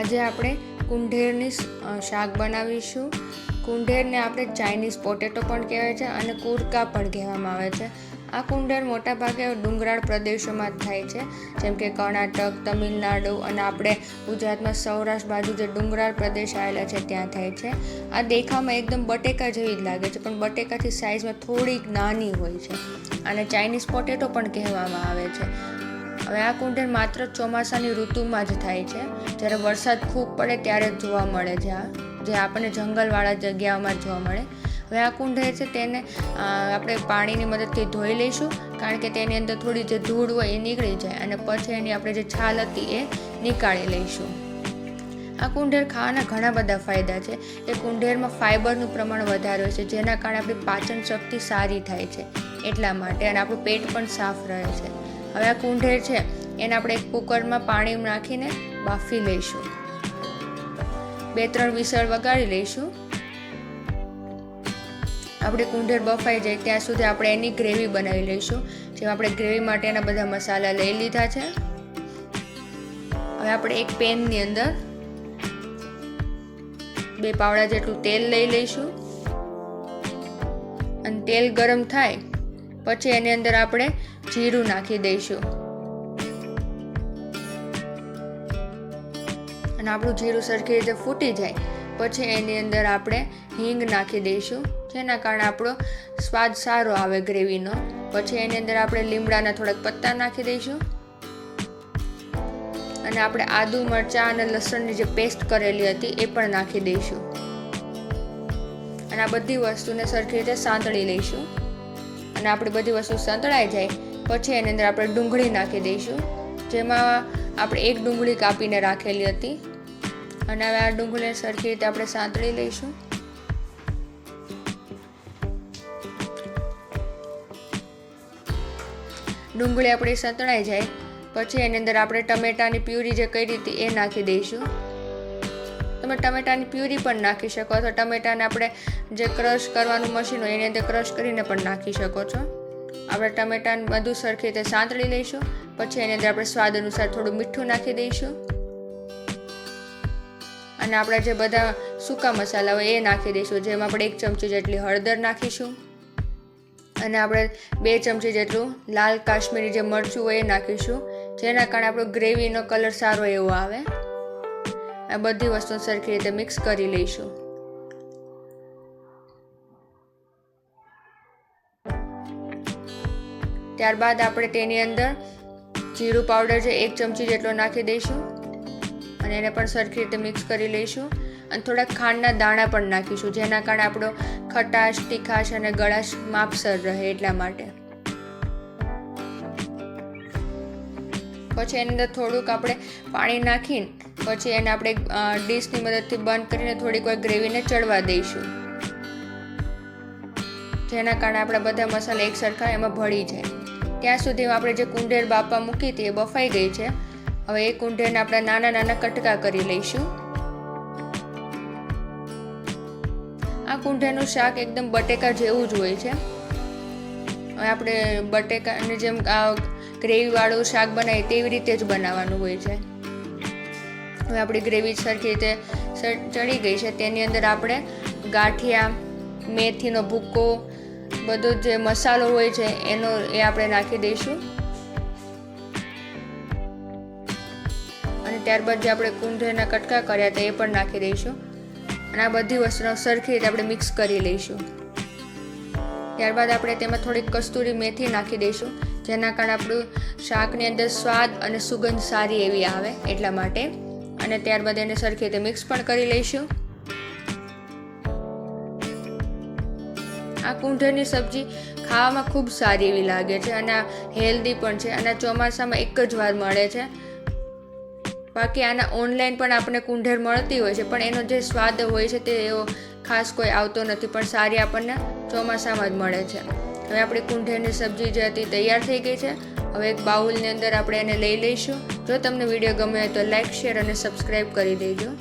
આજે આપણે કુંઢેરની શાક બનાવીશું। કુંઢેરને આપણે ચાઇનીઝ પોટેટો પણ કહેવાય છે અને કુરકા પણ કહેવામાં આવે છે। આ કુંઢેર મોટાભાગે ડુંગરાળ પ્રદેશોમાં જ થાય છે, જેમ કે કર્ણાટક, તમિલનાડુ અને આપણે ગુજરાતમાં સૌરાષ્ટ્ર બાજુ જે ડુંગરાળ પ્રદેશ આવેલા છે ત્યાં થાય છે। આ દેખાવમાં એકદમ બટેકા જેવી જ લાગે છે, પણ બટેકાથી સાઇઝમાં થોડીક નાની હોય છે। આને ચાઇનીઝ પોટેટો પણ કહેવામાં આવે છે। હવે આ કુંઢેર માત્ર ચોમાસાની ઋતુમાં જ થાય છે, જ્યારે વરસાદ ખૂબ પડે ત્યારે જ જોવા મળે છે, જે આપણને જંગલવાળા જગ્યાઓમાં જોવા મળે। હવે આ કુંઢેર છે તેને આપણે પાણીની મદદથી ધોઈ લઈશું, કારણ કે તેની અંદર થોડી જે ધૂળ હોય એ નીકળી જાય અને પછી એની આપણે જે છાલ હતી એ નીકાળી લઈશું। આ કુંઢેર ખાવાના ઘણા બધા ફાયદા છે। એ કુંઢેરમાં ફાઇબરનું પ્રમાણ વધારે હોય છે, જેના કારણે આપણી પાચન શક્તિ સારી થાય છે એટલા માટે, અને આપણું પેટ પણ સાફ રહે છે। હવે આ કુંઢેર છે એને આપણે એક કુકરમાં પાણી નાખીને બાફી લઈશું। 2-3 વિસળ વગાડી લઈશું। આપણે કુંઢેર બફાઈ જાય ત્યાં સુધી આપણે એની ગ્રેવી બનાવી લઈશું। જેમ આપણે ગ્રેવી માટેના બધા મસાલા લઈ લીધા છે। હવે આપણે એક પેનની અંદર 2 પાવડા જેટલું તેલ લઈ લઈશું અને તેલ ગરમ થાય પછી એની અંદર આપણે જીરું નાખી દઈશું અને આપણું જીરું સરખી રીતે ફૂટી જાય પછી એની અંદર આપણે હિંગ નાખી દઈશું, જેના કારણે આપણો સ્વાદ સારો આવે ગ્રેવીનો। પછી એની અંદર આપણે લીમડાના થોડાક પત્તા નાખી દઈશું અને આપણે આદુ, મરચાં અને લસણની જે પેસ્ટ કરેલી હતી એ પણ નાખી દઈશું અને આ બધી વસ્તુને સરખી રીતે સાંતળી લઈશું। અને આપણી બધી વસ્તુ સંતળાઈ જાય પછી એની અંદર આપણે ડુંગળી નાખી દઈશું, જેમાં આપણે એક ડુંગળી કાપીને રાખેલી હતી અને હવે આ ડુંગળીને સરખી રીતે આપણે સાંતળી લઈશું। ડુંગળી આપણી સંતળાઈ જાય પછી એની અંદર આપણે ટમેટાની પ્યુરી જે કરી હતી એ નાખી દઈશું। તમે ટમેટાની પ્યુરી પણ નાખી શકો અથવા ટમેટાને આપણે જે ક્રશ કરવાનું મશીન હોય એની અંદર ક્રશ કરીને પણ નાખી શકો છો। આપણે ટમેટાને બધું સરખી રીતે સાંતળી લઈશું પછી એની અંદર આપણે સ્વાદ અનુસાર થોડું મીઠું નાખી દઈશું અને આપણે જે બધા સૂકા મસાલા હોય એ નાખી દઈશું, જેમાં આપણે 1 ચમચી જેટલી હળદર નાખીશું અને આપણે 2 ચમચી જેટલું લાલ કાશ્મીરી જે મરચું હોય એ નાખીશું, જેના કારણે આપણો ગ્રેવીનો કલર સારો એવો આવે। આ બધી વસ્તુ સરખી રીતે મિક્સ કરી લઈશું। ત્યારબાદ આપણે તેની અંદર જીરું પાવડર છે 1 ચમચી જેટલો નાખી દઈશું અને એને પણ સરખી રીતે મિક્સ કરી લઈશું અને થોડા ખાંડના દાણા પણ નાખીશું, જેના કારણે આપણો ખટાશ, તીખાશ અને ગળાશ માપસર રહે એટલા માટે। પછી એની અંદર થોડુંક આપણે પાણી નાખીને પછી એને આપણે ડીશની મદદથી બંધ કરીને થોડીક વાર ગ્રેવીને ચડવા દઈશું, જેના કારણે આપણા બધા મસાલા એક સરખા એમાં ભળી જાય। ત્યાં સુધીમાં આપણે જે કુંઢેર બાફવા મૂકી હતી એ બફાઈ ગઈ છે। હવે એ કુંઢેરને આપણે નાના નાના કટકા કરી લઈશું। આ કુંઢેરનું શાક એકદમ બટેકા જેવું જ હોય છે। હવે આપણે બટેકાની જેમ ગ્રેવીવાળું શાક બનાવીએ તેવી રીતે જ બનાવવાનું હોય છે। હવે આપણી ગ્રેવી સરખી રીતે ચડી ગઈ છે, તેની અંદર આપણે ગાંઠિયા, મેથીનો ભૂક્કો, બધો જે મસાલો હોય છે એ આપણે નાખી દઈશું અને ત્યારબાદ જે આપણે કુંઢેરના કટકા કર્યા હતા એ પણ નાખી દઈશું અને આ બધી વસ્તુનો સરખી રીતે આપણે મિક્સ કરી લઈશું। ત્યારબાદ આપણે તેમાં થોડીક કસ્તુરી મેથી નાખી દઈશું, જેના કારણે આપણું શાકની અંદર સ્વાદ અને સુગંધ સારી એવી આવે એટલા માટે, અને ત્યારબાદ એને સરખી રીતે મિક્સ પણ કરી લઈશું। આ કુંઢેરની સબ્જી ખાવામાં ખૂબ સારી એવી લાગે છે અને આ હેલ્ધી પણ છે અને ચોમાસામાં એક જ વાર મળે છે। બાકી આના ઓનલાઈન પણ આપણને કુંઢેર મળતી હોય છે, પણ એનો જે સ્વાદ હોય છે તે એવો ખાસ કોઈ આવતો નથી, પણ સારી આપણને ચોમાસામાં જ મળે છે। હવે આપણી કુંઢેરની સબ્જી જે હતી તૈયાર થઈ ગઈ છે। હવે એક બાઉલની અંદર આપણે એને લઈ લઈશું। જો તમને વિડીયો ગમે હોય તો લાઈક, શેર અને સબસ્ક્રાઈબ કરી દેજો।